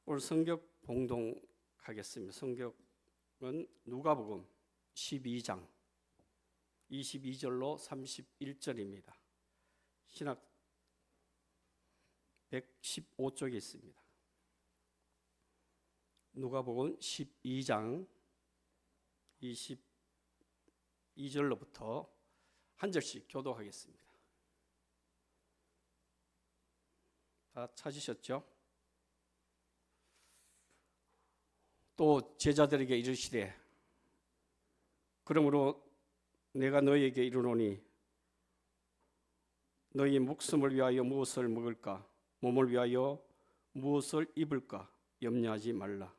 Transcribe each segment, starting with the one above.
오늘 성격 봉독하겠습니다. 성격은 누가복음 12장 22절로 31절입니다. 신학 115쪽에 있습니다. 누가복음 12장 22절로부터 한 절씩 교독하겠습니다. 다 찾으셨죠? 또 제자들에게 이르시되 그러므로 내가 너희에게 이르노니 너희 목숨을 위하여 무엇을 먹을까 몸을 위하여 무엇을 입을까 염려하지 말라.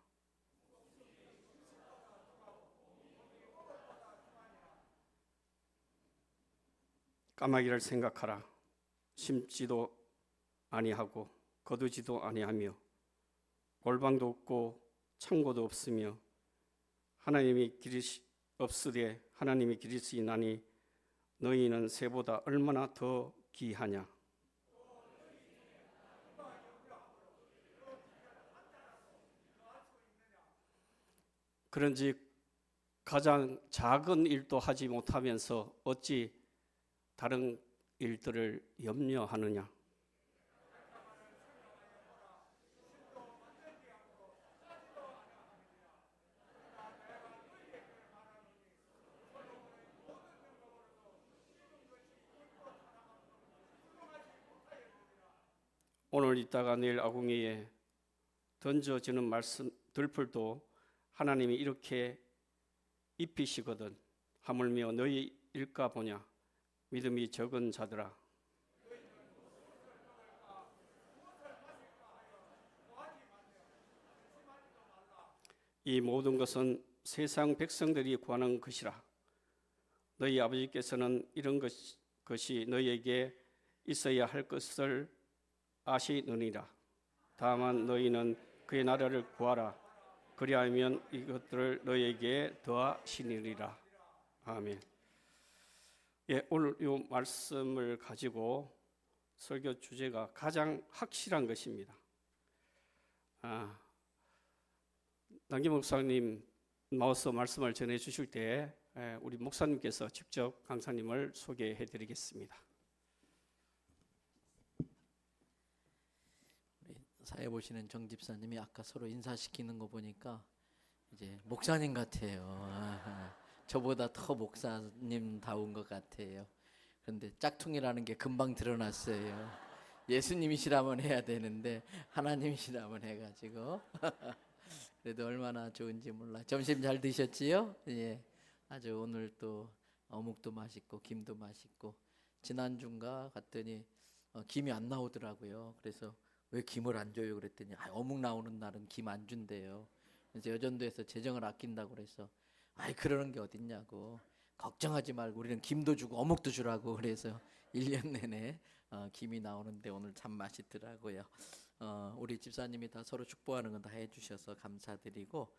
까마귀를 생각하라. 심지도 아니하고 거두지도 아니하며 골방도 없고 창고도 없으며 하나님이 없으되 하나님이 기르시나니 너희는 새보다 얼마나 더 귀하냐. 그런지 가장 작은 일도 하지 못하면서 어찌 다른 일들을 염려하느냐. 오늘 있다가 내일 아궁이에 던져지는 말씀 들풀도 하나님이 이렇게 입히시거든. 하물며 너희 일까 보냐. 믿음이 적은 자들아. 이 모든 것은 세상 백성들이 구하는 것이라. 너희 아버지께서는 이런 것이 너희에게 있어야 할 것을 아시느니라. 다만 너희는 그의 나라를 구하라. 그리하면 이것들을 너희에게 더하시니라. 아멘. 예, 오늘 이 말씀을 가지고 설교 주제가 가장 확실한 것입니다. 남기 목사님 나와서 말씀을 전해 주실 때 우리 목사님께서 직접 강사님을 소개해 드리겠습니다. 사회 보시는 정 집사님이 아까 서로 인사시키는 거 보니까 이제 목사님 같아요. 저보다 더 목사님다운 것 같아요. 그런데 짝퉁이라는 게 금방 드러났어요. 예수님이시라면 해야 되는데 하나님이시라면 해가지고 그래도 얼마나 좋은지 몰라. 점심 잘 드셨지요? 예, 아주 오늘 또 어묵도 맛있고 김도 맛있고 지난주인가 갔더니 김이 안 나오더라고요. 그래서 왜 김을 안 줘요? 그랬더니 어묵 나오는 날은 김 안 준대요. 그래서 여전도에서 재정을 아낀다고 그래서 그러는 게 어딨냐고. 걱정하지 말고 우리는 김도 주고 어묵도 주라고. 그래서 1년 내내 김이 나오는데 오늘 참 맛있더라고요. 우리 집사님이 다 서로 축복하는 건 다 해주셔서 감사드리고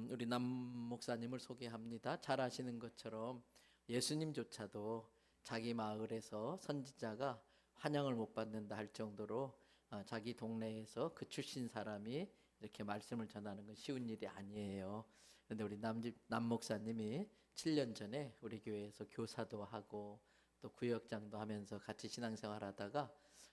우리 남 목사님을 소개합니다. 잘 아시는 것처럼 예수님조차도 자기 마을에서 선지자가 환영을 못 받는다 할 정도로 자기 동네에서 그 출신 사람이 이렇게 말씀을 전하는 건 쉬운 일이 아니에요. 그런데 우리 남 목사님이 7년 전에 우리 교회에서 교사도 하고 또 구역장도 하면서 같이 신앙생활하다가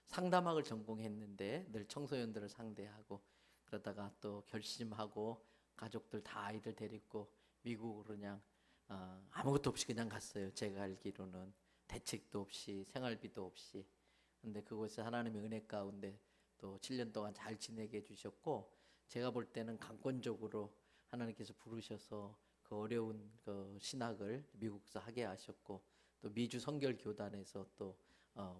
상담학을 전공했는데 늘 청소년들을 상대하고 그러다가 또 결심하고 가족들 다 아이들 데리고 미국으로 그냥 아무것도 없이 그냥 갔어요. 제가 알기로는 대책도 없이 생활비도 없이. 근데 그곳에 하나님의 은혜 가운데 또 7년 동안 잘 지내게 해주셨고 제가 볼 때는 강권적으로 하나님께서 부르셔서 그 어려운 그 신학을 미국에서 하게 하셨고 또 미주 성결교단에서 또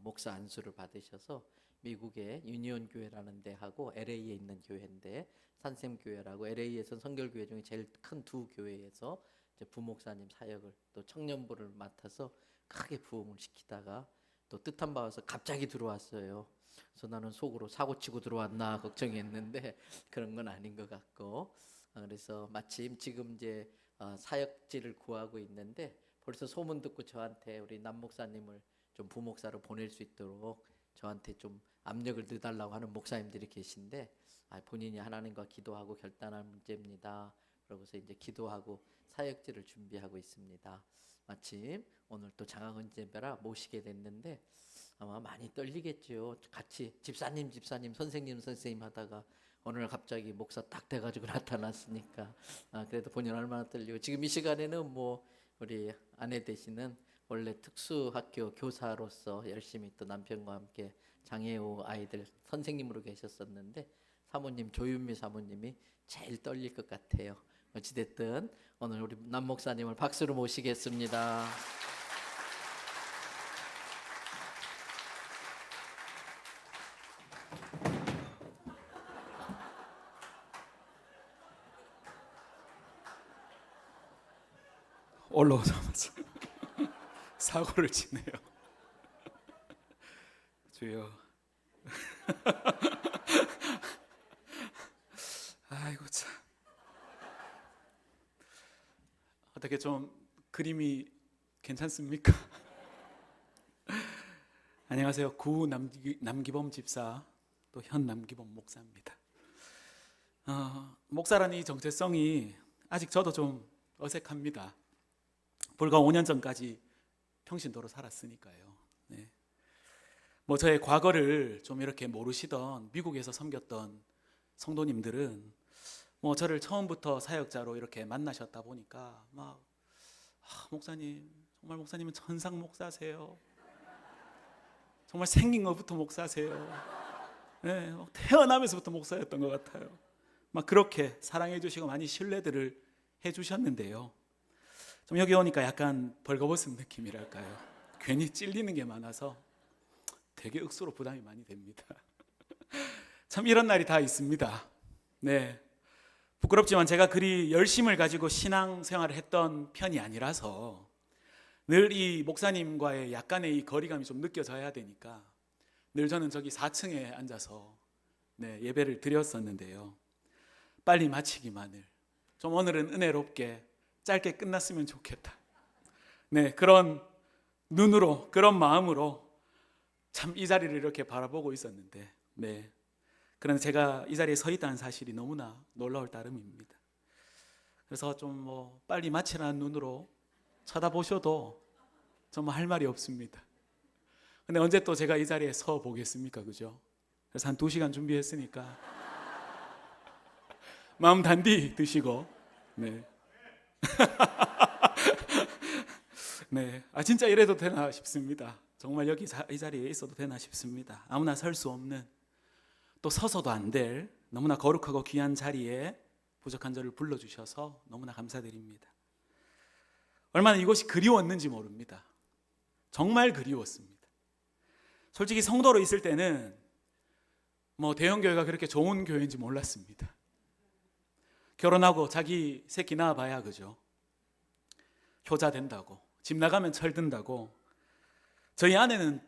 목사 안수를 받으셔서 미국의 유니온 교회라는 데하고 LA에 있는 교회인데 산샘교회라고 LA에서 성결교회 중에 제일 큰 두 교회에서 이제 부목사님 사역을 또 청년부를 맡아서 크게 부흥을 시키다가 또 뜻한 바 와서 갑자기 들어왔어요. 그래서 나는 속으로 사고치고 들어왔나 걱정했는데 그런 건 아닌 것 같고 그래서 마침 지금 이제 사역지를 구하고 있는데 벌써 소문 듣고 저한테 우리 남 목사님을 좀 부목사로 보낼 수 있도록 저한테 좀 압력을 넣어달라고 하는 목사님들이 계신데 본인이 하나님과 기도하고 결단할 문제입니다. 그러고서 이제 기도하고 사역지를 준비하고 있습니다. 마침 오늘 또 장학은재배라 모시게 됐는데 아마 많이 떨리겠죠. 같이 집사님 선생님 하다가 오늘 갑자기 목사 딱 돼가지고 나타났으니까 그래도 본인 얼마나 떨리고, 지금 이 시간에는 뭐 우리 아내 되시는 원래 특수학교 교사로서 열심히 또 남편과 함께 장애우 아이들 선생님으로 계셨었는데 사모님 조윤미 사모님이 제일 떨릴 것 같아요. 어찌됐든 오늘 우리 남 목사님을 박수로 모시겠습니다. 올라오자마자 사고를 치네요. 주여. 아이고 참. 어떻게 좀 그림이 괜찮습니까? 안녕하세요. 구 남기범 집사, 또 현 남기범 목사입니다. 목사라는 이 정체성이 아직 저도 좀 어색합니다. 불과 5년 전까지 평신도로 살았으니까요. 네. 뭐 저의 과거를 좀 이렇게 모르시던 미국에서 섬겼던 성도님들은 뭐 저를 처음부터 사역자로 이렇게 만나셨다 보니까 막 목사님, 정말 목사님은 천상 목사세요. 정말 생긴 것부터 목사세요. 네, 태어나면서부터 목사였던 것 같아요. 막 그렇게 사랑해 주시고 많이 신뢰들을 해 주셨는데요. 좀 여기 오니까 약간 벌거벗은 느낌이랄까요. 괜히 찔리는 게 많아서 되게 억수로 부담이 많이 됩니다. 참 이런 날이 다 있습니다. 네, 부끄럽지만 제가 그리 열심을 가지고 신앙생활을 했던 편이 아니라서 늘 이 목사님과의 약간의 이 거리감이 좀 느껴져야 되니까 늘 저는 저기 4층에 앉아서 예배를 드렸었는데요. 빨리 마치기만을, 좀 오늘은 은혜롭게 짧게 끝났으면 좋겠다. 네, 그런 눈으로, 그런 마음으로 참 이 자리를 이렇게 바라보고 있었는데, 네, 그런데 제가 이 자리에 서 있다는 사실이 너무나 놀라울 따름입니다. 그래서 좀 뭐 빨리 마치라는 눈으로 쳐다보셔도 좀 할 말이 없습니다. 근데 언제 또 제가 이 자리에 서 보겠습니까, 그죠? 그래서 한 2시간 준비했으니까 마음 단디 드시고, 네. 네, 진짜 이래도 되나 싶습니다. 정말 여기 이 자리에 있어도 되나 싶습니다. 아무나 설 수 없는, 또 서서도 안 될 너무나 거룩하고 귀한 자리에 부족한 저를 불러주셔서 너무나 감사드립니다. 얼마나 이곳이 그리웠는지 모릅니다. 정말 그리웠습니다. 솔직히 성도로 있을 때는 뭐 대형교회가 그렇게 좋은 교회인지 몰랐습니다. 결혼하고 자기 새끼 낳아봐야 그죠? 효자 된다고, 집 나가면 철든다고. 저희 아내는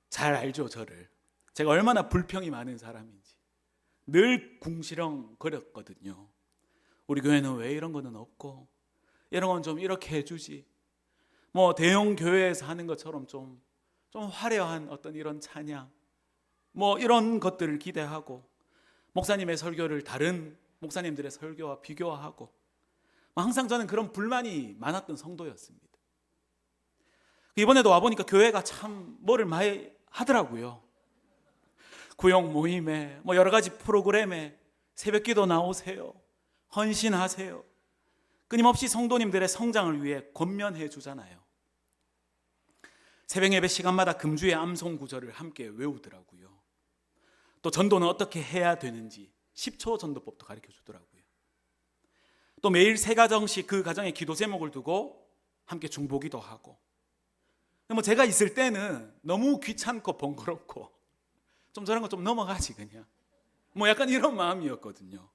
잘 알죠, 저를. 제가 얼마나 불평이 많은 사람인지. 늘 궁시렁거렸거든요. 우리 교회는 왜 이런 거는 없고, 이런 건 좀 이렇게 해주지. 뭐 대형 교회에서 하는 것처럼 좀 화려한 어떤 이런 찬양, 뭐 이런 것들을 기대하고, 목사님의 설교를 다른 목사님들의 설교와 비교하고, 항상 저는 그런 불만이 많았던 성도였습니다. 이번에도 와보니까 교회가 참 뭐를 많이 하더라고요. 구역 모임에, 뭐 여러 가지 프로그램에 새벽기도 나오세요, 헌신하세요, 끊임없이 성도님들의 성장을 위해 권면해 주잖아요. 새벽 예배 시간마다 금주의 암송 구절을 함께 외우더라고요. 또 전도는 어떻게 해야 되는지 10초 전도법도 가르쳐 주더라고요. 또 매일 3가정씩 그 가정의 기도 제목을 두고 함께 중보기도 하고. 뭐 제가 있을 때는 너무 귀찮고 번거롭고 좀 저런 거 좀 넘어가지 그냥, 뭐 약간 이런 마음이었거든요.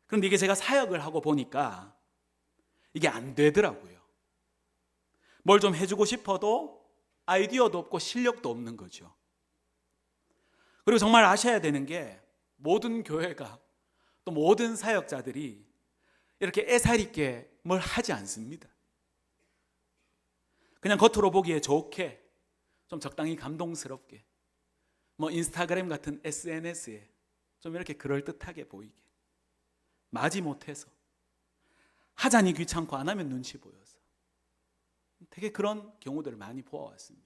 그런데 이게 제가 사역을 하고 보니까 이게 안 되더라고요. 뭘 좀 해주고 싶어도 아이디어도 없고 실력도 없는 거죠. 그리고 정말 아셔야 되는 게, 모든 교회가 또 모든 사역자들이 이렇게 애살 있게 뭘 하지 않습니다. 그냥 겉으로 보기에 좋게, 좀 적당히 감동스럽게, 뭐 인스타그램 같은 SNS에 좀 이렇게 그럴듯하게 보이게, 마지못해서 하자니 귀찮고 안 하면 눈치 보여서 되게 그런 경우들을 많이 보아왔습니다.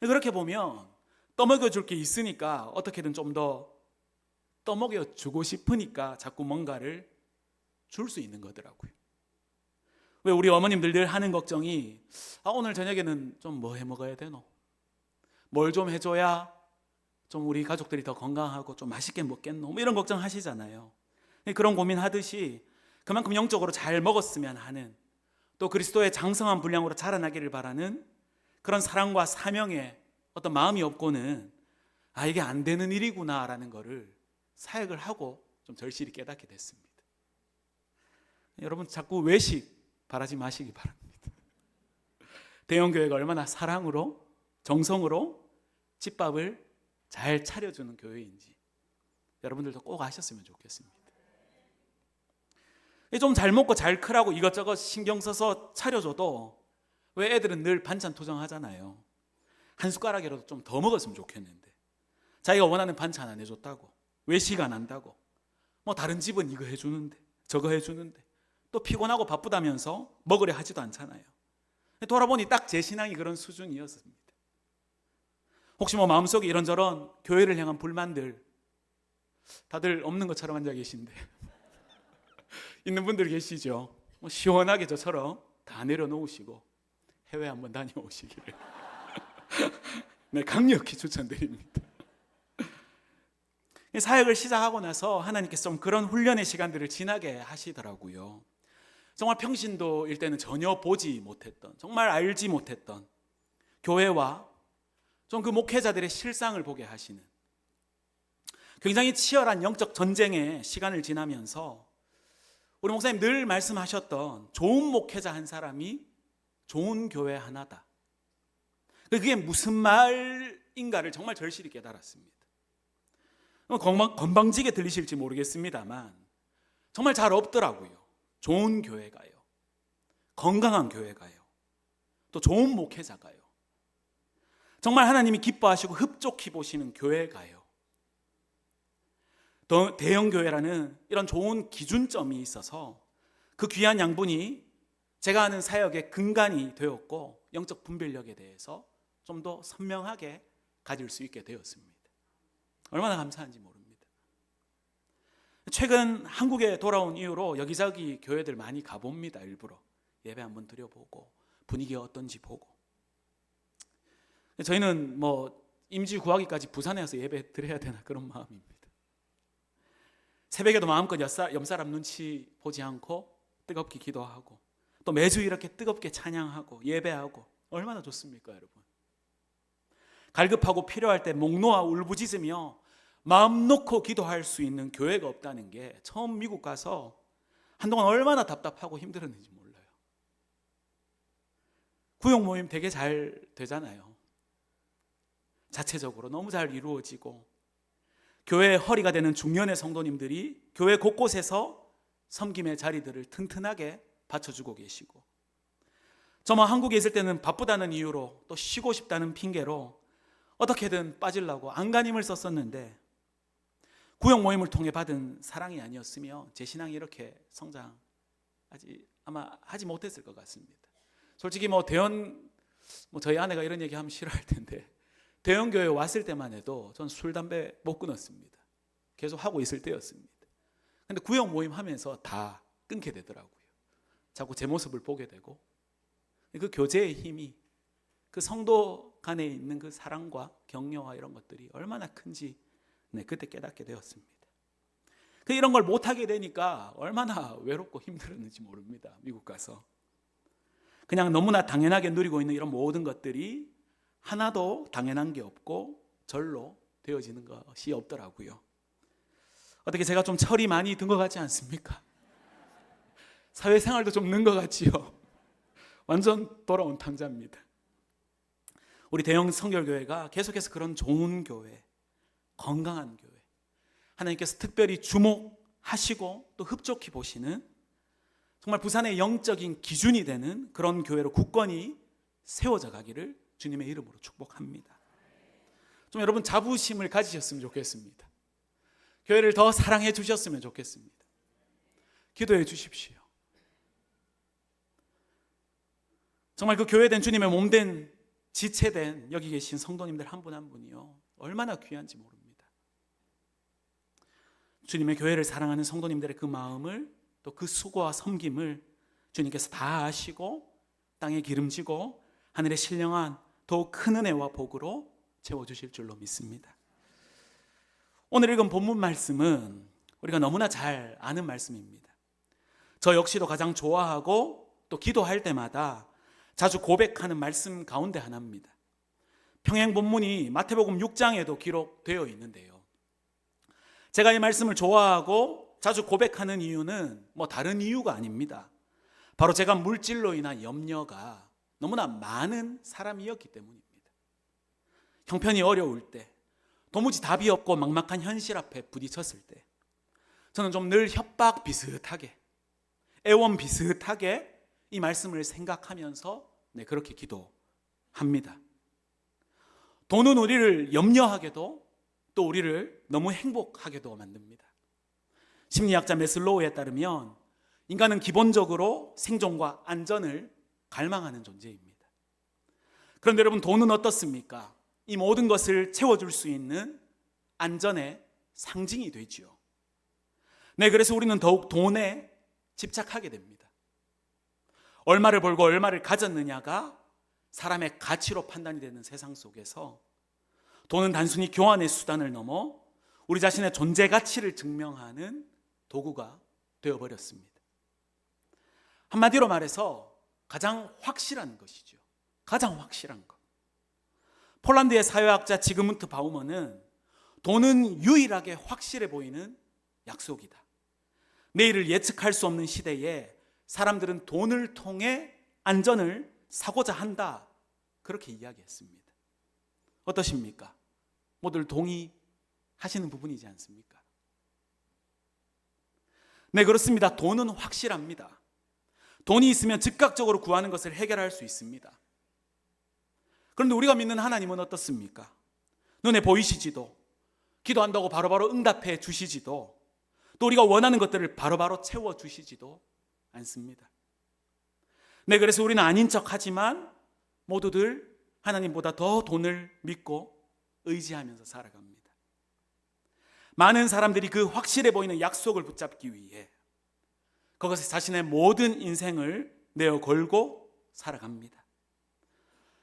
그렇게 보면 떠먹여줄 게 있으니까 어떻게든 좀 더 떠먹여주고 싶으니까 자꾸 뭔가를 줄 수 있는 거더라고요. 왜 우리 어머님들 늘 하는 걱정이 오늘 저녁에는 좀 뭐 해 먹어야 되노? 뭘 좀 해줘야 좀 우리 가족들이 더 건강하고 좀 맛있게 먹겠노? 뭐 이런 걱정 하시잖아요. 그런 고민하듯이 그만큼 영적으로 잘 먹었으면 하는, 또 그리스도의 장성한 분량으로 자라나기를 바라는 그런 사랑과 사명의 어떤 마음이 없고는 이게 안 되는 일이구나라는 거를 사역을 하고 좀 절실히 깨닫게 됐습니다. 여러분 자꾸 외식 바라지 마시기 바랍니다. 대형교회가 얼마나 사랑으로 정성으로 집밥을 잘 차려주는 교회인지 여러분들도 꼭 아셨으면 좋겠습니다. 좀 잘 먹고 잘 크라고 이것저것 신경 써서 차려줘도 왜 애들은 늘 반찬 투정하잖아요. 한 숟가락이라도 좀 더 먹었으면 좋겠는데 자기가 원하는 반찬 안 해줬다고, 외식 안 한다고, 뭐 다른 집은 이거 해주는데 저거 해주는데 또 피곤하고 바쁘다면서 먹으려 하지도 않잖아요. 돌아보니 딱 제 신앙이 그런 수준이었습니다. 혹시 뭐 마음속에 이런저런 교회를 향한 불만들 다들 없는 것처럼 앉아 계신데 있는 분들 계시죠? 뭐 시원하게 저처럼 다 내려놓으시고 해외 한번 다녀오시기를 네, 강력히 추천드립니다. 사역을 시작하고 나서 하나님께서 좀 그런 훈련의 시간들을 지나게 하시더라고요. 정말 평신도일 때는 전혀 보지 못했던, 정말 알지 못했던 교회와 좀 그 목회자들의 실상을 보게 하시는, 굉장히 치열한 영적 전쟁의 시간을 지나면서 우리 목사님 늘 말씀하셨던 좋은 목회자 한 사람이 좋은 교회 하나다. 그게 무슨 말인가를 정말 절실히 깨달았습니다. 건방지게 들리실지 모르겠습니다만 정말 잘 없더라고요. 좋은 교회가요, 건강한 교회가요, 또 좋은 목회자가요, 정말 하나님이 기뻐하시고 흡족히 보시는 교회가요, 또 대형교회라는 이런 좋은 기준점이 있어서 그 귀한 양분이 제가 하는 사역의 근간이 되었고 영적 분별력에 대해서 좀 더 선명하게 가질 수 있게 되었습니다. 얼마나 감사한지 모릅니다. 최근 한국에 돌아온 이후로 여기저기 교회들 많이 가봅니다. 일부러 예배 한번 드려보고 분위기가 어떤지 보고. 저희는 뭐 임지 구하기까지 부산에 와서 예배 드려야 되나 그런 마음입니다. 새벽에도 마음껏 옆사람 눈치 보지 않고 뜨겁게 기도하고 또 매주 이렇게 뜨겁게 찬양하고 예배하고 얼마나 좋습니까, 여러분? 갈급하고 필요할 때 목 놓아 울부짖으며 마음 놓고 기도할 수 있는 교회가 없다는 게 처음 미국 가서 한동안 얼마나 답답하고 힘들었는지 몰라요. 구역 모임 되게 잘 되잖아요. 자체적으로 너무 잘 이루어지고 교회의 허리가 되는 중년의 성도님들이 교회 곳곳에서 섬김의 자리들을 튼튼하게 받쳐주고 계시고, 저만 한국에 있을 때는 바쁘다는 이유로 또 쉬고 싶다는 핑계로 어떻게든 빠지려고 안간힘을 썼었는데 구역 모임을 통해 받은 사랑이 아니었으면 제 신앙이 이렇게 성장하지 아마 하지 못했을 것 같습니다. 솔직히 뭐 저희 아내가 이런 얘기하면 싫어할 텐데 대형 교회 왔을 때만 해도 전 술 담배 못 끊었습니다. 계속 하고 있을 때였습니다. 근데 구역 모임 하면서 다 끊게 되더라고요. 자꾸 제 모습을 보게 되고, 그 교제의 힘이, 그 성도 간에 있는 그 사랑과 격려와 이런 것들이 얼마나 큰지 그때 깨닫게 되었습니다. 이런 걸 못하게 되니까 얼마나 외롭고 힘들었는지 모릅니다. 미국 가서 그냥 너무나 당연하게 누리고 있는 이런 모든 것들이 하나도 당연한 게 없고 절로 되어지는 것이 없더라고요. 어떻게 제가 좀 철이 많이 든 것 같지 않습니까? 사회생활도 좀 는 것 같지요. 완전 돌아온 탕자입니다. 우리 대형 성결교회가 계속해서 그런 좋은 교회, 건강한 교회, 하나님께서 특별히 주목하시고 또 흡족히 보시는 정말 부산의 영적인 기준이 되는 그런 교회로 굳건히 세워져 가기를 주님의 이름으로 축복합니다. 좀 여러분 자부심을 가지셨으면 좋겠습니다. 교회를 더 사랑해 주셨으면 좋겠습니다. 기도해 주십시오. 정말 그 교회된 주님의 몸된 지체된 여기 계신 성도님들 한 분 한 분이요, 얼마나 귀한지 모릅니다. 주님의 교회를 사랑하는 성도님들의 그 마음을, 또 그 수고와 섬김을 주님께서 다 아시고 땅에 기름지고 하늘에 신령한 더욱 큰 은혜와 복으로 채워주실 줄로 믿습니다. 오늘 읽은 본문 말씀은 우리가 너무나 잘 아는 말씀입니다. 저 역시도 가장 좋아하고 또 기도할 때마다 자주 고백하는 말씀 가운데 하나입니다. 평행 본문이 마태복음 6장에도 기록되어 있는데요, 제가 이 말씀을 좋아하고 자주 고백하는 이유는 뭐 다른 이유가 아닙니다. 바로 제가 물질로 인한 염려가 너무나 많은 사람이었기 때문입니다. 형편이 어려울 때, 도무지 답이 없고 막막한 현실 앞에 부딪혔을 때, 저는 좀 늘 협박 비슷하게, 애원 비슷하게 이 말씀을 생각하면서 그렇게 기도합니다. 돈은 우리를 염려하게도 또 우리를 너무 행복하게도 만듭니다. 심리학자 매슬로우에 따르면 인간은 기본적으로 생존과 안전을 갈망하는 존재입니다. 그런데 여러분, 돈은 어떻습니까? 이 모든 것을 채워줄 수 있는 안전의 상징이 되죠. 그래서 우리는 더욱 돈에 집착하게 됩니다. 얼마를 벌고 얼마를 가졌느냐가 사람의 가치로 판단이 되는 세상 속에서 돈은 단순히 교환의 수단을 넘어 우리 자신의 존재 가치를 증명하는 도구가 되어버렸습니다. 한마디로 말해서 가장 확실한 것이죠. 가장 확실한 것. 폴란드의 사회학자 지그문트 바우먼은 돈은 유일하게 확실해 보이는 약속이다. 내일을 예측할 수 없는 시대에 사람들은 돈을 통해 안전을 사고자 한다, 그렇게 이야기했습니다. 어떠십니까? 모두 동의하시는 부분이지 않습니까? 네, 그렇습니다. 돈은 확실합니다. 돈이 있으면 즉각적으로 구하는 것을 해결할 수 있습니다. 그런데 우리가 믿는 하나님은 어떻습니까? 눈에 보이시지도, 기도한다고 바로바로 응답해 주시지도, 또 우리가 원하는 것들을 바로바로 채워주시지도 않습니다. 네, 그래서 우리는 아닌 척하지만 모두들 하나님보다 더 돈을 믿고 의지하면서 살아갑니다. 많은 사람들이 그 확실해 보이는 약속을 붙잡기 위해 그것에 자신의 모든 인생을 내어 걸고 살아갑니다.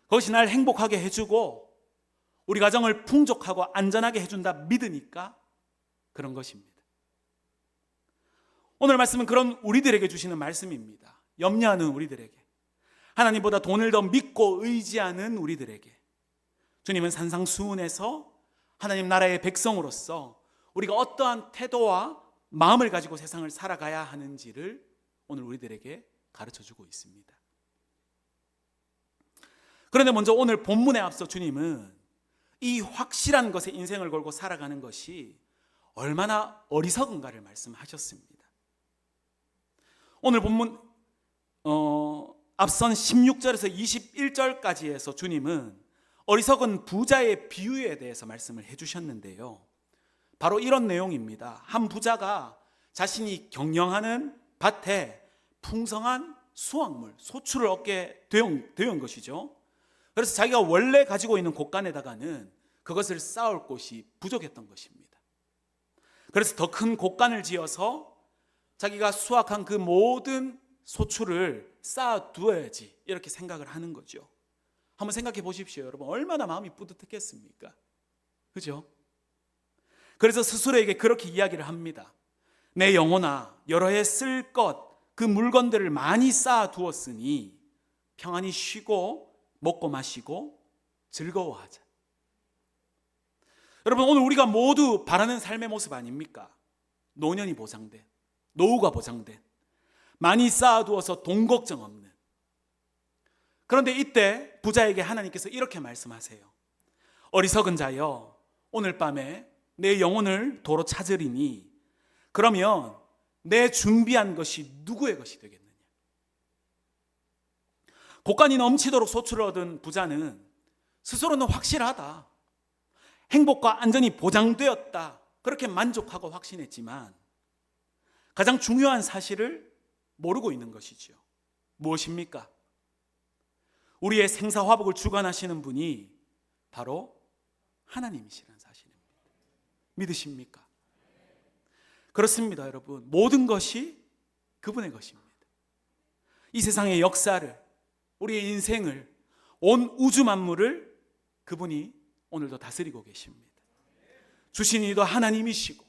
그것이 날 행복하게 해주고 우리 가정을 풍족하고 안전하게 해준다 믿으니까 그런 것입니다. 오늘 말씀은 그런 우리들에게 주시는 말씀입니다. 염려하는 우리들에게, 하나님보다 돈을 더 믿고 의지하는 우리들에게 주님은 산상수훈에서 하나님 나라의 백성으로서 우리가 어떠한 태도와 마음을 가지고 세상을 살아가야 하는지를 오늘 우리들에게 가르쳐주고 있습니다. 그런데 먼저 오늘 본문에 앞서 주님은 이 확실한 것에 인생을 걸고 살아가는 것이 얼마나 어리석은가를 말씀하셨습니다. 오늘 본문 앞선 16절에서 21절까지에서 주님은 어리석은 부자의 비유에 대해서 말씀을 해주셨는데요, 바로 이런 내용입니다. 한 부자가 자신이 경영하는 밭에 풍성한 수확물, 소출을 얻게 되온 것이죠. 그래서 자기가 원래 가지고 있는 곳간에다가는 그것을 쌓을 곳이 부족했던 것입니다. 그래서 더 큰 곳간을 지어서 자기가 수확한 그 모든 소출을 쌓아두어야지, 이렇게 생각을 하는 거죠. 한번 생각해 보십시오. 여러분, 얼마나 마음이 뿌듯했겠습니까? 그죠? 그래서 스스로에게 그렇게 이야기를 합니다. 내 영혼아, 여러 해 쓸 것, 그 물건들을 많이 쌓아두었으니 평안히 쉬고 먹고 마시고 즐거워하자. 여러분, 오늘 우리가 모두 바라는 삶의 모습 아닙니까? 노년이 보장된, 노후가 보장된, 많이 쌓아두어서 돈 걱정 없는. 그런데 이때 부자에게 하나님께서 이렇게 말씀하세요. 어리석은 자여, 오늘 밤에 내 영혼을 도로 찾으리니 그러면 내 준비한 것이 누구의 것이 되겠느냐. 곳간이 넘치도록 소출을 얻은 부자는 스스로는 확실하다, 행복과 안전이 보장되었다, 그렇게 만족하고 확신했지만 가장 중요한 사실을 모르고 있는 것이죠. 무엇입니까? 우리의 생사화복을 주관하시는 분이 바로 하나님이시라는 사실입니다. 믿으십니까? 그렇습니다, 여러분. 모든 것이 그분의 것입니다. 이 세상의 역사를, 우리의 인생을, 온 우주 만물을 그분이 오늘도 다스리고 계십니다. 주신 이도 하나님이시고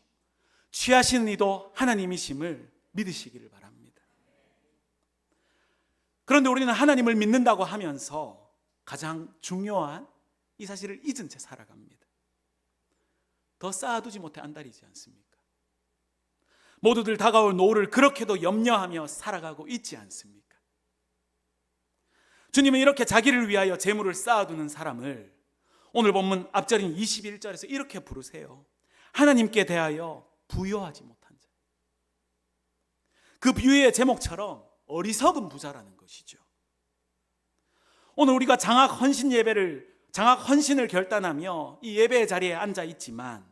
취하시는 이도 하나님이심을 믿으시기를 바랍니다. 그런데 우리는 하나님을 믿는다고 하면서 가장 중요한 이 사실을 잊은 채 살아갑니다. 더 쌓아두지 못해 안달이지 않습니까? 모두들 다가올 노후를 그렇게도 염려하며 살아가고 있지 않습니까? 주님은 이렇게 자기를 위하여 재물을 쌓아두는 사람을 오늘 본문 앞절인 21절에서 이렇게 부르세요. 하나님께 대하여 부요하지 못한 자. 그 비유의 제목처럼 어리석은 부자라는 것이죠. 오늘 우리가 장학 헌신을 결단하며 이 예배의 자리에 앉아 있지만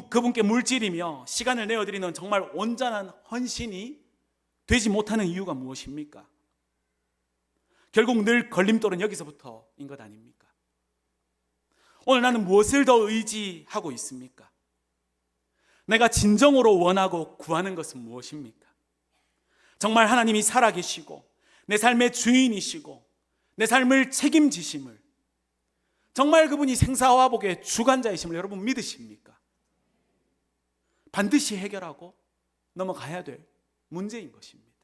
그분께 물질이며 시간을 내어드리는 정말 온전한 헌신이 되지 못하는 이유가 무엇입니까? 결국 늘 걸림돌은 여기서부터인 것 아닙니까? 오늘 나는 무엇을 더 의지하고 있습니까? 내가 진정으로 원하고 구하는 것은 무엇입니까? 정말 하나님이 살아계시고 내 삶의 주인이시고 내 삶을 책임지심을, 정말 그분이 생사화복의 주관자이심을 여러분 믿으십니까? 반드시 해결하고 넘어가야 될 문제인 것입니다.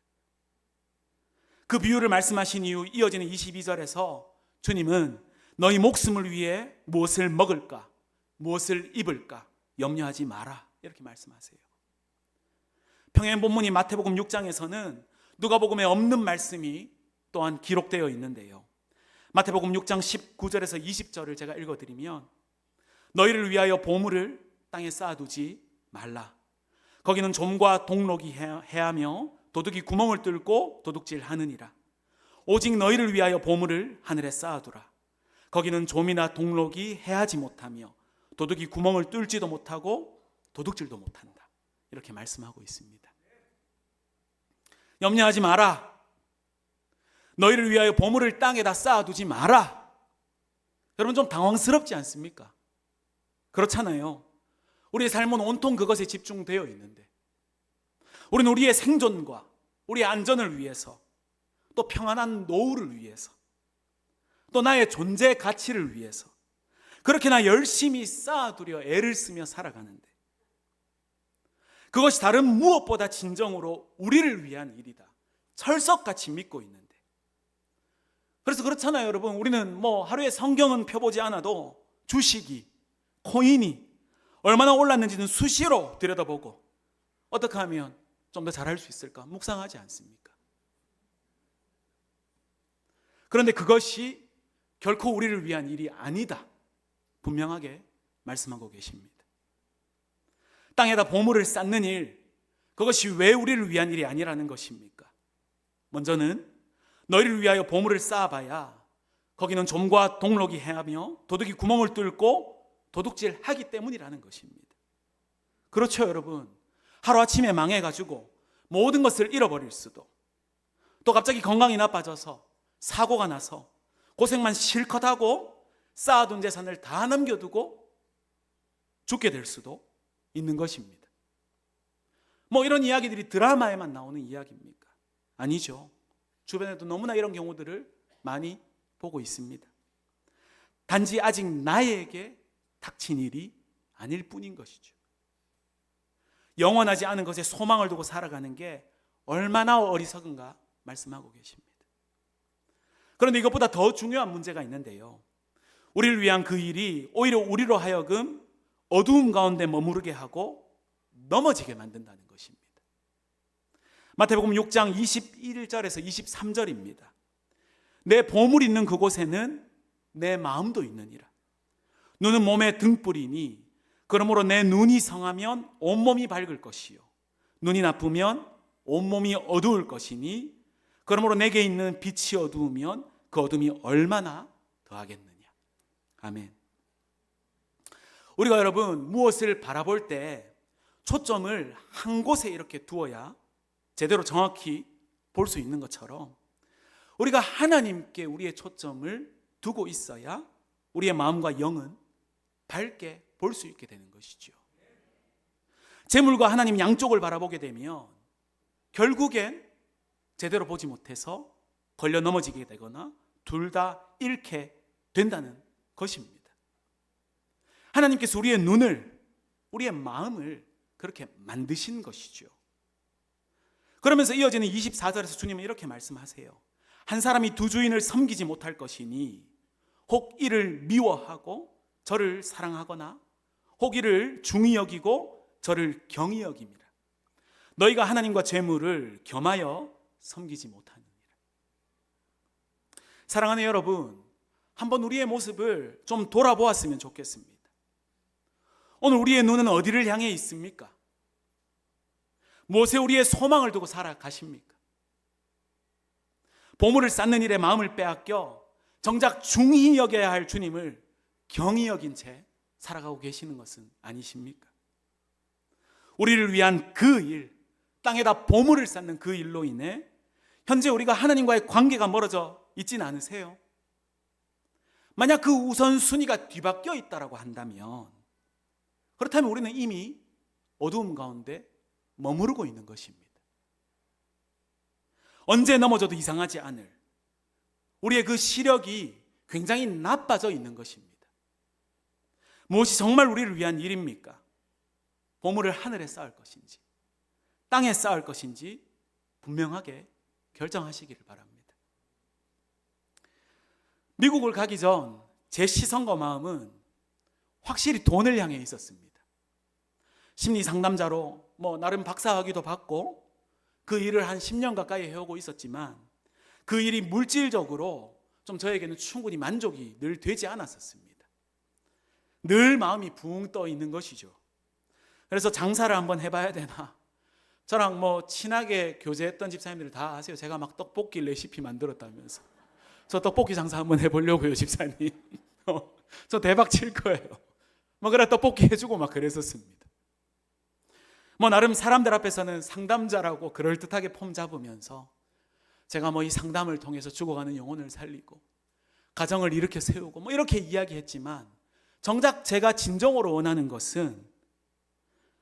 그 비유를 말씀하신 이후 이어지는 22절에서 주님은 너희 목숨을 위해 무엇을 먹을까, 무엇을 입을까 염려하지 마라, 이렇게 말씀하세요. 평행 본문이 마태복음 6장에서는 누가복음에 없는 말씀이 또한 기록되어 있는데요. 마태복음 6장 19절에서 20절을 제가 읽어드리면 너희를 위하여 보물을 땅에 쌓아두지 말라. 거기는 좀과 동록이 해하며 도둑이 구멍을 뚫고 도둑질하느니라. 오직 너희를 위하여 보물을 하늘에 쌓아두라. 거기는 좀이나 동록이 해하지 못하며 도둑이 구멍을 뚫지도 못하고 도둑질도 못한다. 이렇게 말씀하고 있습니다. 염려하지 마라. 너희를 위하여 보물을 땅에다 쌓아두지 마라. 여러분 좀 당황스럽지 않습니까? 그렇잖아요. 우리의 삶은 온통 그것에 집중되어 있는데 우리는 우리의 생존과 우리의 안전을 위해서, 또 평안한 노후를 위해서, 또 나의 존재 가치를 위해서 그렇게나 열심히 쌓아두려 애를 쓰며 살아가는데 그것이 다른 무엇보다 진정으로 우리를 위한 일이다, 철석같이 믿고 있는데, 그래서 그렇잖아요, 여러분. 우리는 하루에 성경은 펴보지 않아도 주식이, 코인이 얼마나 올랐는지는 수시로 들여다보고 어떻게 하면 좀 더 잘할 수 있을까 묵상하지 않습니까? 그런데 그것이 결코 우리를 위한 일이 아니다, 분명하게 말씀하고 계십니다. 땅에다 보물을 쌓는 일, 그것이 왜 우리를 위한 일이 아니라는 것입니까? 먼저는 너희를 위하여 보물을 쌓아봐야 거기는 좀과 동록이 해하며 도둑이 구멍을 뚫고 도둑질하기 때문이라는 것입니다. 그렇죠, 여러분. 하루아침에 망해가지고 모든 것을 잃어버릴 수도, 또 갑자기 건강이 나빠져서 사고가 나서 고생만 실컷 하고 쌓아둔 재산을 다 남겨두고 죽게 될 수도 있는 것입니다. 이런 이야기들이 드라마에만 나오는 이야기입니까? 아니죠. 주변에도 너무나 이런 경우들을 많이 보고 있습니다. 단지 아직 나에게 닥친 일이 아닐 뿐인 것이죠. 영원하지 않은 것에 소망을 두고 살아가는 게 얼마나 어리석은가 말씀하고 계십니다. 그런데 이것보다 더 중요한 문제가 있는데요. 우리를 위한 그 일이 오히려 우리로 하여금 어두움 가운데 머무르게 하고 넘어지게 만든다는 것입니다. 마태복음 6장 21절에서 23절입니다. 내 보물 있는 그곳에는 내 마음도 있느니라. 눈은 몸의 등불이니 그러므로 내 눈이 성하면 온몸이 밝을 것이요 눈이 나쁘면 온몸이 어두울 것이니 그러므로 내게 있는 빛이 어두우면 그 어둠이 얼마나 더하겠느냐. 아멘. 우리가 여러분 무엇을 바라볼 때 초점을 한 곳에 이렇게 두어야 제대로 정확히 볼 수 있는 것처럼 우리가 하나님께 우리의 초점을 두고 있어야 우리의 마음과 영은 밝게 볼 수 있게 되는 것이죠. 재물과 하나님 양쪽을 바라보게 되면 결국엔 제대로 보지 못해서 걸려 넘어지게 되거나 둘 다 잃게 된다는 것입니다. 하나님께서 우리의 눈을, 우리의 마음을 그렇게 만드신 것이죠. 그러면서 이어지는 24절에서 주님은 이렇게 말씀하세요. 한 사람이 두 주인을 섬기지 못할 것이니 혹 이를 미워하고 저를 사랑하거나 혹 이를 중히 여기고 저를 경히 여김이라. 너희가 하나님과 재물을 겸하여 섬기지 못하느니라. 사랑하는 여러분, 한번 우리의 모습을 좀 돌아보았으면 좋겠습니다. 오늘 우리의 눈은 어디를 향해 있습니까? 무엇에 우리의 소망을 두고 살아가십니까? 보물을 쌓는 일에 마음을 빼앗겨 정작 중히 여겨야 할 주님을 경히 여긴 채 살아가고 계시는 것은 아니십니까? 우리를 위한 그 일, 땅에다 보물을 쌓는 그 일로 인해 현재 우리가 하나님과의 관계가 멀어져 있진 않으세요? 만약 그 우선순위가 뒤바뀌어 있다고 한다면, 그렇다면 우리는 이미 어두움 가운데 머무르고 있는 것입니다. 언제 넘어져도 이상하지 않을 우리의 그 시력이 굉장히 나빠져 있는 것입니다. 무엇이 정말 우리를 위한 일입니까? 보물을 하늘에 쌓을 것인지 땅에 쌓을 것인지 분명하게 결정하시기를 바랍니다. 미국을 가기 전 제 시선과 마음은 확실히 돈을 향해 있었습니다. 심리 상담자로 나름 박사학위도 받고 그 일을 한 10년 가까이 해오고 있었지만 그 일이 물질적으로 좀 저에게는 충분히 만족이 늘 되지 않았었습니다. 늘 마음이 붕 떠 있는 것이죠. 그래서 장사를 한번 해봐야 되나, 저랑 친하게 교제했던 집사님들 다 아세요. 제가 막 떡볶이 레시피 만들었다면서. 저 떡볶이 장사 한번 해보려고요, 집사님. 저 대박 칠 거예요. 그래 떡볶이 해주고 막 그랬었습니다. 나름 사람들 앞에서는 상담자라고 그럴듯하게 폼 잡으면서 제가 이 상담을 통해서 죽어가는 영혼을 살리고 가정을 일으켜 세우고 이렇게 이야기했지만 정작 제가 진정으로 원하는 것은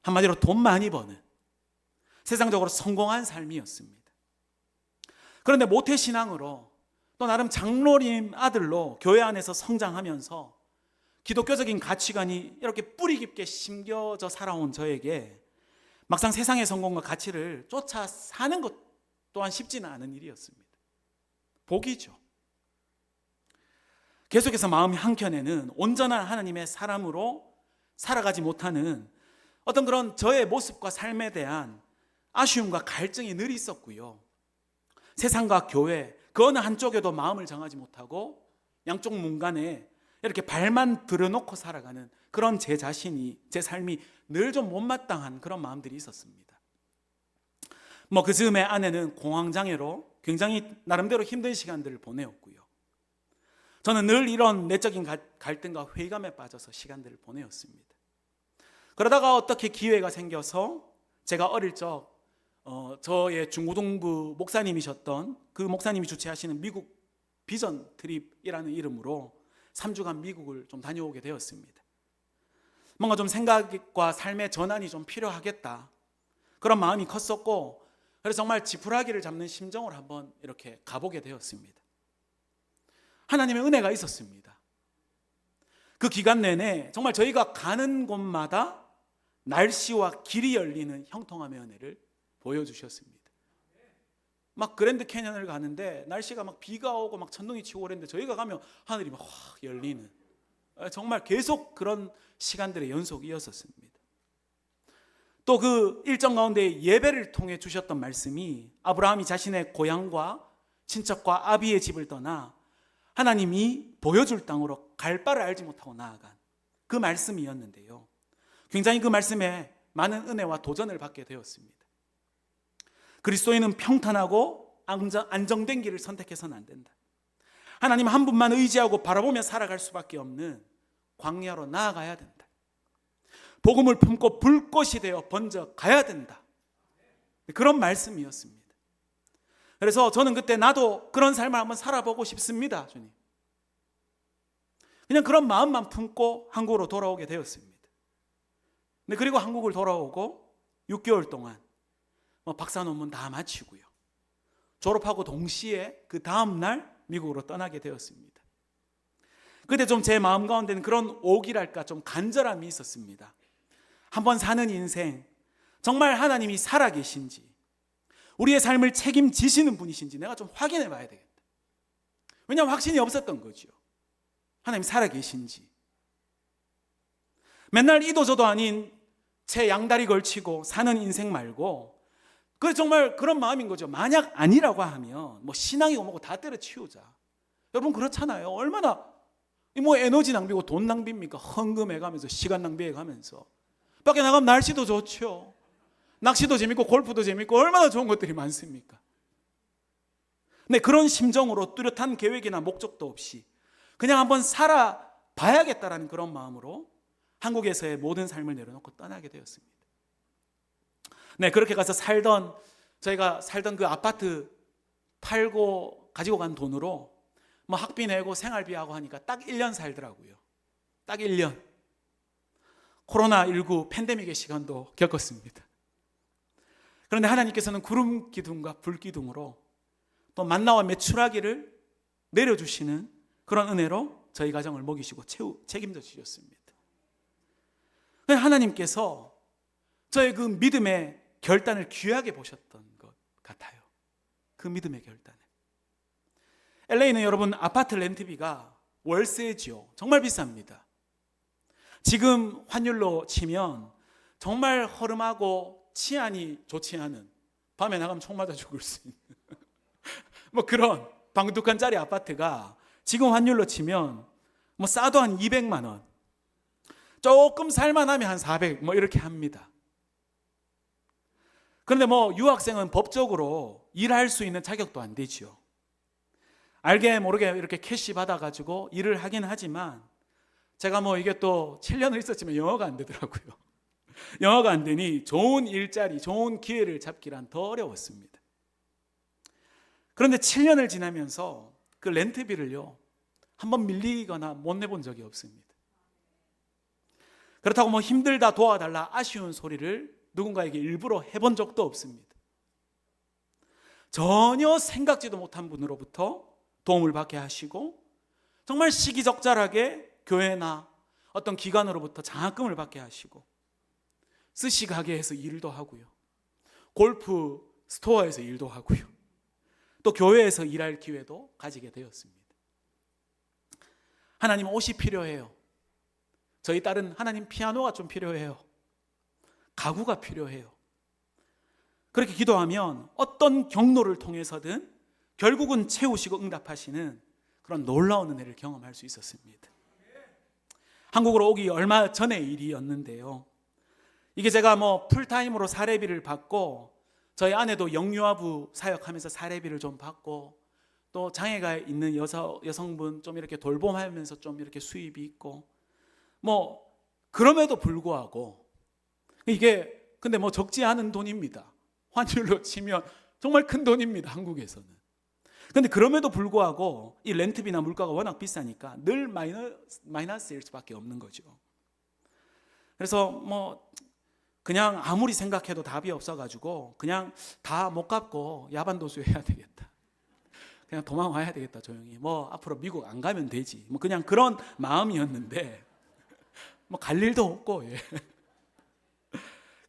한마디로 돈 많이 버는 세상적으로 성공한 삶이었습니다. 그런데 모태신앙으로 또 나름 장로님 아들로 교회 안에서 성장하면서 기독교적인 가치관이 이렇게 뿌리 깊게 심겨져 살아온 저에게 막상 세상의 성공과 가치를 쫓아 사는 것 또한 쉽지는 않은 일이었습니다. 복이죠. 계속해서 마음 한켠에는 온전한 하나님의 사람으로 살아가지 못하는 어떤 그런 저의 모습과 삶에 대한 아쉬움과 갈증이 늘 있었고요. 세상과 교회 그 어느 한쪽에도 마음을 정하지 못하고 양쪽 문간에 이렇게 발만 들여놓고 살아가는 그런 제 자신이, 제 삶이 늘 좀 못마땅한 그런 마음들이 있었습니다. 그 즈음에 아내는 공황장애로 굉장히 나름대로 힘든 시간들을 보내었고요. 저는 늘 이런 내적인 갈등과 회의감에 빠져서 시간들을 보내었습니다. 그러다가 어떻게 기회가 생겨서 제가 어릴 적 저의 중고등부 목사님이셨던 그 목사님이 주최하시는 미국 비전 트립이라는 이름으로 3주간 미국을 좀 다녀오게 되었습니다. 뭔가 좀 생각과 삶의 전환이 좀 필요하겠다, 그런 마음이 컸었고, 그래서 정말 지푸라기를 잡는 심정으로 한번 이렇게 가보게 되었습니다. 하나님의 은혜가 있었습니다. 그 기간 내내 정말 저희가 가는 곳마다 날씨와 길이 열리는 형통함의 은혜를 보여주셨습니다. 막 그랜드 캐년을 가는데 날씨가 막 비가 오고 막 천둥이 치고 그랬는데 저희가 가면 하늘이 막 확 열리는, 정말 계속 그런 시간들의 연속이었었습니다. 또 그 일정 가운데 예배를 통해 주셨던 말씀이 아브라함이 자신의 고향과 친척과 아비의 집을 떠나 하나님이 보여줄 땅으로 갈 바를 알지 못하고 나아간 그 말씀이었는데요. 굉장히 그 말씀에 많은 은혜와 도전을 받게 되었습니다. 그리스도인은 평탄하고 안정된 길을 선택해서는 안 된다. 하나님 한 분만 의지하고 바라보며 살아갈 수밖에 없는 광야로 나아가야 된다. 복음을 품고 불꽃이 되어 번져 가야 된다. 그런 말씀이었습니다. 그래서 저는 그때 나도 그런 삶을 한번 살아보고 싶습니다, 주님. 그냥 그런 마음만 품고 한국으로 돌아오게 되었습니다. 그리고 한국을 돌아오고 6개월 동안 박사 논문 다 마치고요. 졸업하고 동시에 그 다음 날 미국으로 떠나게 되었습니다. 그때 좀 제 마음 가운데는 그런 오기랄까 좀 간절함이 있었습니다. 한번 사는 인생, 정말 하나님이 살아계신지, 우리의 삶을 책임지시는 분이신지 내가 좀 확인해 봐야 되겠다. 왜냐하면 확신이 없었던 거죠. 하나님 살아계신지. 맨날 이도저도 아닌 제 양다리 걸치고 사는 인생 말고, 그 정말 그런 마음인 거죠. 만약 아니라고 하면 신앙이 뭐고 다 때려치우자. 여러분 그렇잖아요. 얼마나 에너지 낭비고 돈 낭비입니까? 헌금해가면서 시간 낭비해가면서. 밖에 나가면 날씨도 좋죠. 낚시도 재밌고 골프도 재밌고 얼마나 좋은 것들이 많습니까? 근데 그런 심정으로 뚜렷한 계획이나 목적도 없이 그냥 한번 살아봐야겠다라는 그런 마음으로 한국에서의 모든 삶을 내려놓고 떠나게 되었습니다. 네, 그렇게 가서 저희가 살던 그 아파트 팔고 가지고 간 돈으로 학비 내고 생활비하고 하니까 딱 1년 살더라고요. 딱 1년. 코로나19 팬데믹의 시간도 겪었습니다. 그런데 하나님께서는 구름 기둥과 불 기둥으로 또 만나와 메추라기를 내려주시는 그런 은혜로 저희 가정을 먹이시고 책임져 주셨습니다. 하나님께서 저의 그 믿음의 결단을 귀하게 보셨던 것 같아요. 그 믿음의 결단을. LA는 여러분 아파트 렌트비가 월세지요. 정말 비쌉니다. 지금 환율로 치면 정말 허름하고 치안이 좋지 않은, 밤에 나가면 총 맞아 죽을 수 있는 그런 방두칸 짜리 아파트가 지금 환율로 치면 싸도 한 200만 원, 조금 살만하면 한 400 이렇게 합니다. 그런데 유학생은 법적으로 일할 수 있는 자격도 안 되지요. 알게 모르게 이렇게 캐시 받아가지고 일을 하긴 하지만 제가 이게 또 7년을 있었지만 영어가 안 되더라고요. 영어가 안 되니 좋은 일자리, 좋은 기회를 잡기란 더 어려웠습니다. 그런데 7년을 지나면서 그 렌트비를요, 한번 밀리거나 못 내본 적이 없습니다. 그렇다고 힘들다 도와달라 아쉬운 소리를 누군가에게 일부러 해본 적도 없습니다. 전혀 생각지도 못한 분으로부터 도움을 받게 하시고 정말 시기적절하게 교회나 어떤 기관으로부터 장학금을 받게 하시고 스시 가게에서 일도 하고요, 골프 스토어에서 일도 하고요, 또 교회에서 일할 기회도 가지게 되었습니다. 하나님 옷이 필요해요. 저희 딸은 하나님 피아노가 좀 필요해요. 가구가 필요해요. 그렇게 기도하면 어떤 경로를 통해서든 결국은 채우시고 응답하시는 그런 놀라운 은혜를 경험할 수 있었습니다. 한국으로 오기 얼마 전의 일이었는데요, 이게 제가 풀타임으로 사례비를 받고 저희 아내도 영유아부 사역하면서 사례비를 좀 받고 또 장애가 있는 여성분 좀 이렇게 돌봄하면서 좀 이렇게 수입이 있고 그럼에도 불구하고 이게 근데 적지 않은 돈입니다. 환율로 치면 정말 큰 돈입니다, 한국에서는. 근데 그럼에도 불구하고 이 렌트비나 물가가 워낙 비싸니까 늘 마이너스일 수밖에 없는 거죠. 그래서 그냥 아무리 생각해도 답이 없어가지고 그냥 다 못 갚고 야반도주 해야 되겠다. 그냥 도망와야 되겠다, 조용히. 앞으로 미국 안 가면 되지. 그냥 그런 마음이었는데 갈 일도 없고. 예.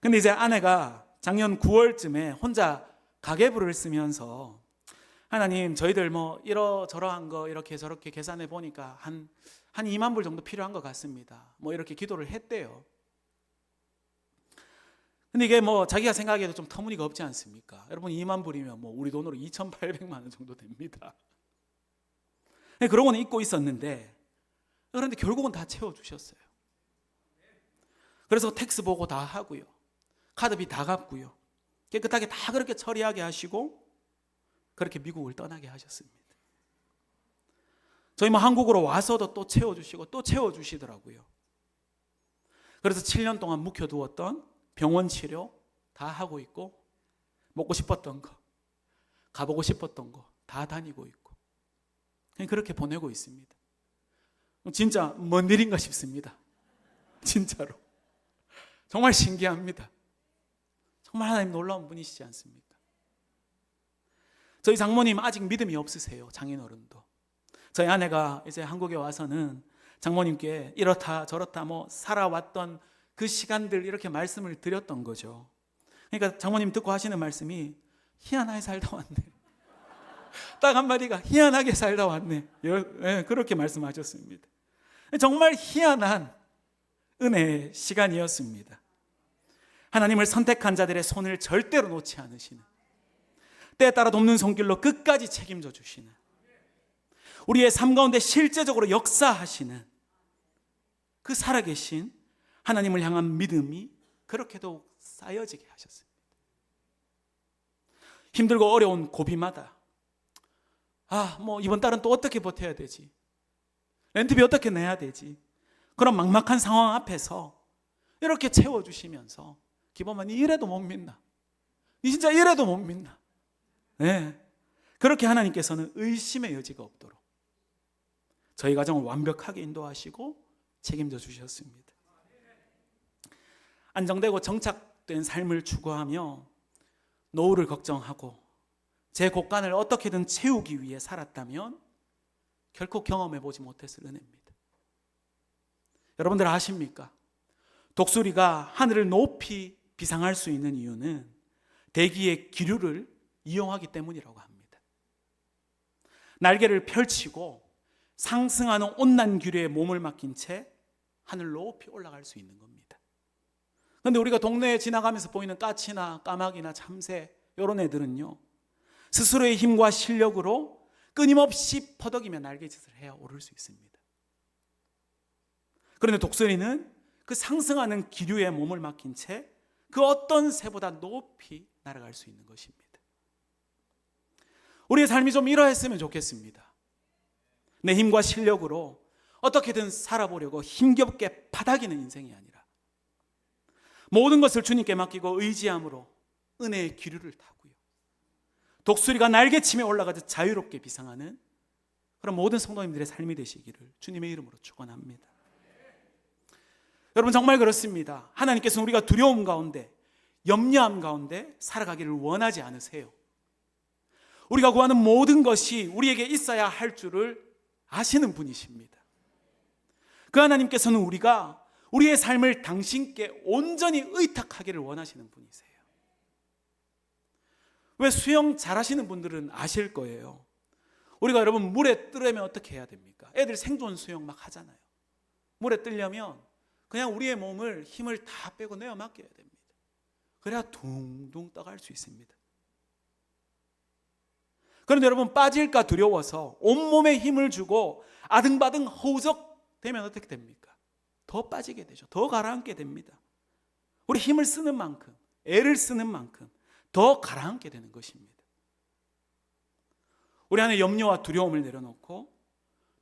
근데 이제 아내가 작년 9월쯤에 혼자 가계부를 쓰면서 하나님, 저희들 이러저러한 거 이렇게 저렇게 계산해 보니까 한 2만 불 정도 필요한 것 같습니다. 이렇게 기도를 했대요. 근데 이게 자기가 생각해도 좀 터무니가 없지 않습니까? 여러분 2만 불이면 우리 돈으로 2,800만 원 정도 됩니다. 그러고는 잊고 있었는데, 그런데 결국은 다 채워주셨어요. 그래서 텍스 보고 다 하고요, 카드비 다 갚고요, 깨끗하게 다 그렇게 처리하게 하시고 그렇게 미국을 떠나게 하셨습니다. 저희 한국으로 와서도 또 채워주시고 또 채워주시더라고요. 그래서 7년 동안 묵혀두었던 병원 치료 다 하고 있고, 먹고 싶었던 거, 가보고 싶었던 거 다 다니고 있고, 그냥 그렇게 보내고 있습니다. 진짜 뭔 일인가 싶습니다. 진짜로. 정말 신기합니다. 정말 하나님 놀라운 분이시지 않습니까? 저희 장모님 아직 믿음이 없으세요. 장인어른도. 저희 아내가 이제 한국에 와서는 장모님께 이렇다 저렇다 뭐 살아왔던 그 시간들 이렇게 말씀을 드렸던 거죠. 그러니까 장모님 듣고 하시는 말씀이 희한하게 살다 왔네. 딱 한마디가 희한하게 살다 왔네. 그렇게 말씀하셨습니다. 정말 희한한 은혜의 시간이었습니다. 하나님을 선택한 자들의 손을 절대로 놓지 않으시는, 때에 따라 돕는 손길로 끝까지 책임져 주시는, 우리의 삶 가운데 실제적으로 역사하시는 그 살아계신 하나님을 향한 믿음이 그렇게 더욱 쌓여지게 하셨습니다. 힘들고 어려운 고비마다 뭐 이번 달은 또 어떻게 버텨야 되지? 렌트비 어떻게 내야 되지? 그런 막막한 상황 앞에서 이렇게 채워주시면서 기범아 니 이래도 못 믿나? 니 진짜 이래도 못 믿나? 네. 그렇게 하나님께서는 의심의 여지가 없도록 저희 가정을 완벽하게 인도하시고 책임져 주셨습니다. 안정되고 정착된 삶을 추구하며 노후를 걱정하고 제 곳간을 어떻게든 채우기 위해 살았다면 결코 경험해 보지 못했을 은혜입니다. 여러분들 아십니까? 독수리가 하늘을 높이 비상할 수 있는 이유는 대기의 기류를 이용하기 때문이라고 합니다. 날개를 펼치고 상승하는 온난 기류에 몸을 맡긴 채 하늘 높이 올라갈 수 있는 겁니다. 그런데 우리가 동네에 지나가면서 보이는 까치나 까마귀나 참새 이런 애들은요, 스스로의 힘과 실력으로 끊임없이 퍼덕이며 날개짓을 해야 오를 수 있습니다. 그런데 독수리는 그 상승하는 기류에 몸을 맡긴 채 그 어떤 새보다 높이 날아갈 수 있는 것입니다. 우리의 삶이 좀 이러했으면 좋겠습니다. 내 힘과 실력으로 어떻게든 살아보려고 힘겹게 바닥이는 인생이 아니라 모든 것을 주님께 맡기고 의지함으로 은혜의 기류를 타고요, 독수리가 날개치며 올라가듯 자유롭게 비상하는 그런 모든 성도님들의 삶이 되시기를 주님의 이름으로 축원합니다. 여러분 정말 그렇습니다. 하나님께서는 우리가 두려움 가운데, 염려함 가운데 살아가기를 원하지 않으세요. 우리가 구하는 모든 것이 우리에게 있어야 할 줄을 아시는 분이십니다. 그 하나님께서는 우리가 우리의 삶을 당신께 온전히 의탁하기를 원하시는 분이세요. 왜 수영 잘하시는 분들은 아실 거예요. 우리가 여러분 물에 뜨려면 어떻게 해야 됩니까? 애들 생존 수영 막 하잖아요. 물에 뜨려면 그냥 우리의 몸을 힘을 다 빼고 내어 맡겨야 됩니다. 그래야 둥둥 떠갈 수 있습니다. 그런데 여러분 빠질까 두려워서 온몸에 힘을 주고 아등바등 허우적대면 어떻게 됩니까? 더 빠지게 되죠. 더 가라앉게 됩니다. 우리 힘을 쓰는 만큼, 애를 쓰는 만큼 더 가라앉게 되는 것입니다. 우리 안에 염려와 두려움을 내려놓고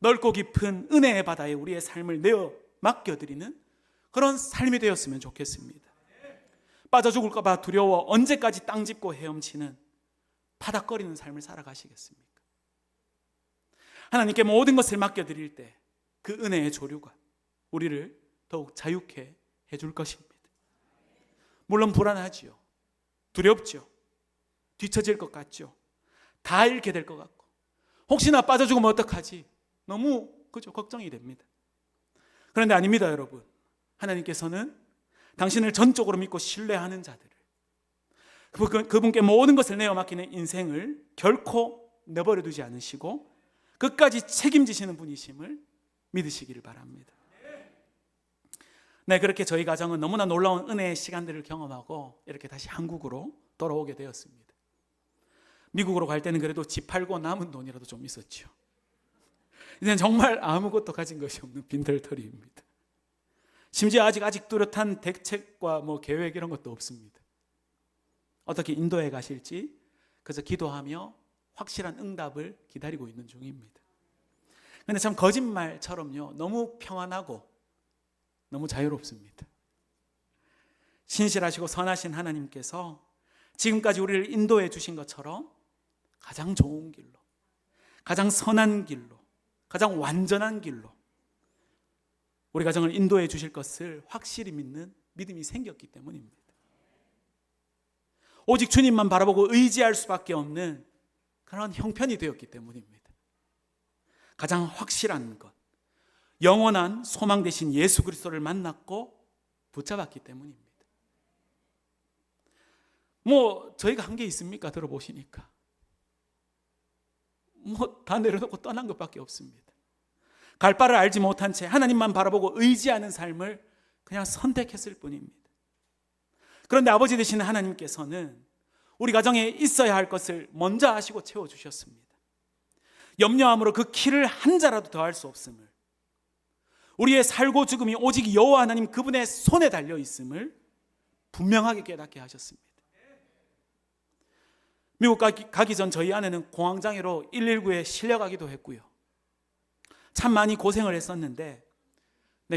넓고 깊은 은혜의 바다에 우리의 삶을 내어 맡겨드리는 그런 삶이 되었으면 좋겠습니다. 빠져 죽을까 봐 두려워 언제까지 땅 짚고 헤엄치는 파닥거리는 삶을 살아가시겠습니까? 하나님께 모든 것을 맡겨드릴 때 그 은혜의 조류가 우리를 더욱 자유케 해줄 것입니다. 물론 불안하지요. 두렵죠. 뒤처질 것 같죠. 다 잃게 될 것 같고 혹시나 빠져 죽으면 어떡하지? 너무 걱정이 됩니다. 그런데 아닙니다, 여러분. 하나님께서는 당신을 전적으로 믿고 신뢰하는 자들을, 그분께 모든 것을 내어 맡기는 인생을 결코 내버려 두지 않으시고 끝까지 책임지시는 분이심을 믿으시기를 바랍니다. 네, 그렇게 저희 가정은 너무나 놀라운 은혜의 시간들을 경험하고 이렇게 다시 한국으로 돌아오게 되었습니다. 미국으로 갈 때는 그래도 집 팔고 남은 돈이라도 좀 있었죠. 이제는 정말 아무것도 가진 것이 없는 빈털터리입니다. 심지어 아직 뚜렷한 대책과 계획 이런 것도 없습니다. 어떻게 인도에 가실지 그래서 기도하며 확실한 응답을 기다리고 있는 중입니다. 그런데 참 거짓말처럼요, 너무 평안하고 너무 자유롭습니다. 신실하시고 선하신 하나님께서 지금까지 우리를 인도해 주신 것처럼 가장 좋은 길로, 가장 선한 길로, 가장 완전한 길로 우리 가정을 인도해 주실 것을 확실히 믿는 믿음이 생겼기 때문입니다. 오직 주님만 바라보고 의지할 수밖에 없는 그런 형편이 되었기 때문입니다. 가장 확실한 것, 영원한 소망 되신 예수 그리스도를 만났고 붙잡았기 때문입니다. 저희가 한 게 있습니까? 들어보시니까 다 내려놓고 떠난 것밖에 없습니다. 갈 바를 알지 못한 채 하나님만 바라보고 의지하는 삶을 그냥 선택했을 뿐입니다. 그런데 아버지 되시는 하나님께서는 우리 가정에 있어야 할 것을 먼저 아시고 채워주셨습니다. 염려함으로 그 키를 한 자라도 더할 수 없음을, 우리의 살고 죽음이 오직 여호와 하나님 그분의 손에 달려 있음을 분명하게 깨닫게 하셨습니다. 미국 가기 전 저희 아내는 공황장애로 119에 실려가기도 했고요. 참 많이 고생을 했었는데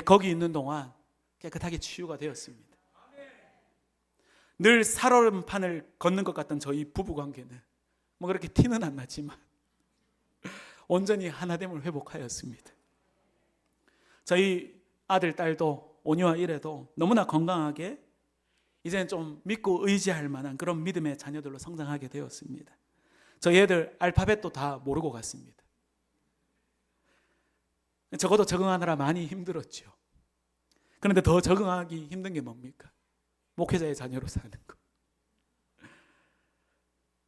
거기 있는 동안 깨끗하게 치유가 되었습니다. 늘 살얼음판을 걷는 것 같던 저희 부부관계는 그렇게 티는 안 났지만 온전히 하나됨을 회복하였습니다. 저희 아들, 딸도 오니와 이래도 너무나 건강하게 이제는 좀 믿고 의지할 만한 그런 믿음의 자녀들로 성장하게 되었습니다. 저희 애들 알파벳도 다 모르고 갔습니다. 적어도 적응하느라 많이 힘들었죠. 그런데 더 적응하기 힘든 게 뭡니까? 목회자의 자녀로 사는 것.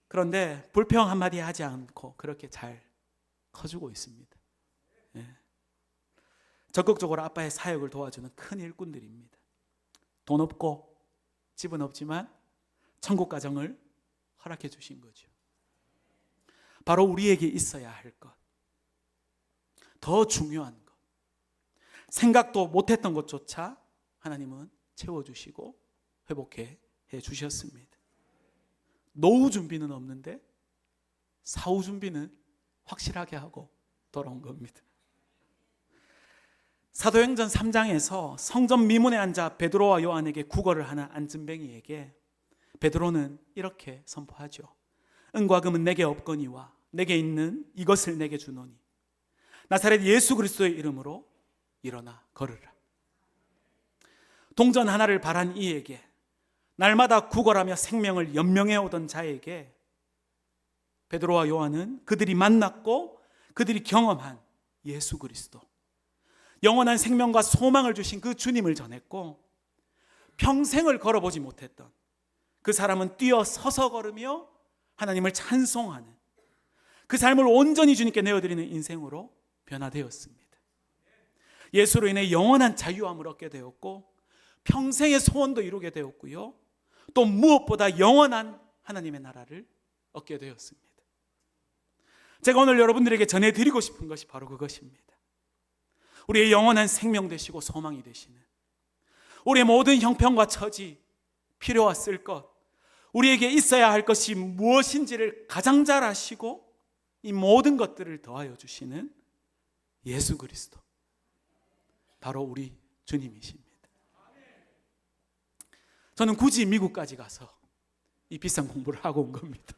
그런데 불평 한마디 하지 않고 그렇게 잘 커주고 있습니다. 적극적으로 아빠의 사역을 도와주는 큰 일꾼들입니다. 돈 없고 집은 없지만 천국 가정을 허락해 주신 거죠. 바로 우리에게 있어야 할 것, 더 중요한 것, 생각도 못했던 것조차 하나님은 채워주시고 회복해 주셨습니다. 노후 준비는 없는데 사후 준비는 확실하게 하고 돌아온 겁니다. 사도행전 3장에서 성전 미문에 앉아 베드로와 요한에게 구걸을 하는 안진뱅이에게 베드로는 이렇게 선포하죠. 은과 금은 내게 없거니와 내게 있는 이것을 내게 주노니 나사렛 예수 그리스도의 이름으로 일어나 걸으라. 동전 하나를 바란 이에게, 날마다 구걸하며 생명을 연명해 오던 자에게 베드로와 요한은 그들이 만났고 그들이 경험한 예수 그리스도, 영원한 생명과 소망을 주신 그 주님을 전했고, 평생을 걸어보지 못했던 그 사람은 뛰어 서서 걸으며 하나님을 찬송하는 그 삶을 온전히 주님께 내어드리는 인생으로 변화되었습니다. 예수로 인해 영원한 자유함을 얻게 되었고 평생의 소원도 이루게 되었고요, 또 무엇보다 영원한 하나님의 나라를 얻게 되었습니다. 제가 오늘 여러분들에게 전해드리고 싶은 것이 바로 그것입니다. 우리의 영원한 생명 되시고 소망이 되시는, 우리의 모든 형편과 처지, 필요와 쓸 것, 우리에게 있어야 할 것이 무엇인지를 가장 잘 아시고 이 모든 것들을 더하여 주시는 예수 그리스도, 바로 우리 주님이십니다. 저는 굳이 미국까지 가서 이 비싼 공부를 하고 온 겁니다.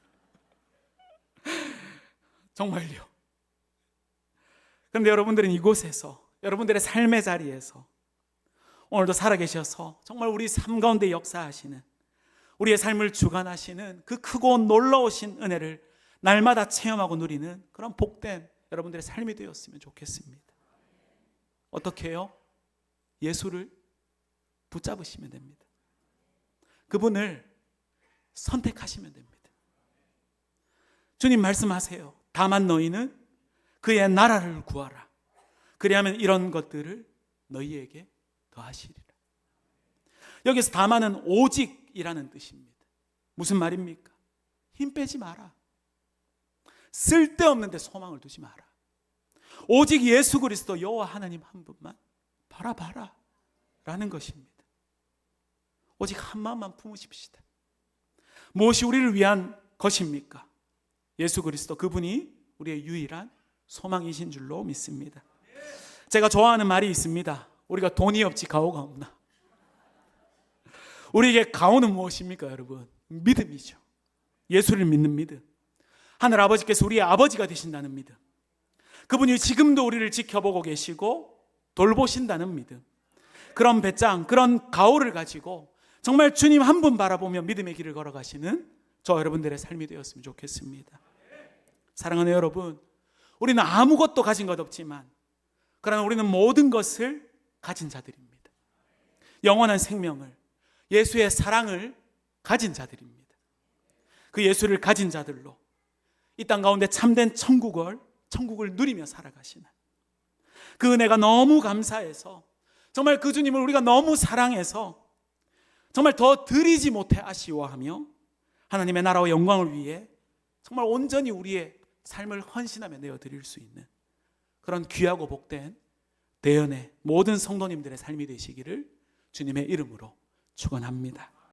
정말요. 그런데 여러분들은 이곳에서, 여러분들의 삶의 자리에서 오늘도 살아계셔서 정말 우리 삶 가운데 역사하시는, 우리의 삶을 주관하시는 그 크고 놀라우신 은혜를 날마다 체험하고 누리는 그런 복된 여러분들의 삶이 되었으면 좋겠습니다. 어떻게 해요? 예수를 붙잡으시면 됩니다. 그분을 선택하시면 됩니다. 주님 말씀하세요. 다만 너희는 그의 나라를 구하라. 그리하면 이런 것들을 너희에게 더하시리라. 여기서 다만은 오직이라는 뜻입니다. 무슨 말입니까? 힘 빼지 마라. 쓸데없는 데 소망을 두지 마라. 오직 예수 그리스도 여호와 하나님 한 분만 바라봐라 라는 것입니다. 오직 한 마음만 품으십시다. 무엇이 우리를 위한 것입니까? 예수 그리스도, 그분이 우리의 유일한 소망이신 줄로 믿습니다. 제가 좋아하는 말이 있습니다. 우리가 돈이 없지 가오가 없나. 우리에게 가오는 무엇입니까, 여러분? 믿음이죠. 예수를 믿는 믿음. 하늘 아버지께서 우리의 아버지가 되신다는 믿음. 그분이 지금도 우리를 지켜보고 계시고 돌보신다는 믿음. 그런 배짱, 그런 가오를 가지고 정말 주님 한 분 바라보며 믿음의 길을 걸어가시는 저 여러분들의 삶이 되었으면 좋겠습니다. 사랑하는 여러분, 우리는 아무것도 가진 것 없지만 그러나 우리는 모든 것을 가진 자들입니다. 영원한 생명을, 예수의 사랑을 가진 자들입니다. 그 예수를 가진 자들로 이 땅 가운데 참된 천국을 누리며 살아가시는 그 은혜가 너무 감사해서, 정말 그 주님을 우리가 너무 사랑해서 정말 더 드리지 못해 아쉬워하며 하나님의 나라와 영광을 위해 정말 온전히 우리의 삶을 헌신하며 내어드릴 수 있는 그런 귀하고 복된 대연의 모든 성도님들의 삶이 되시기를 주님의 이름으로 축원합니다.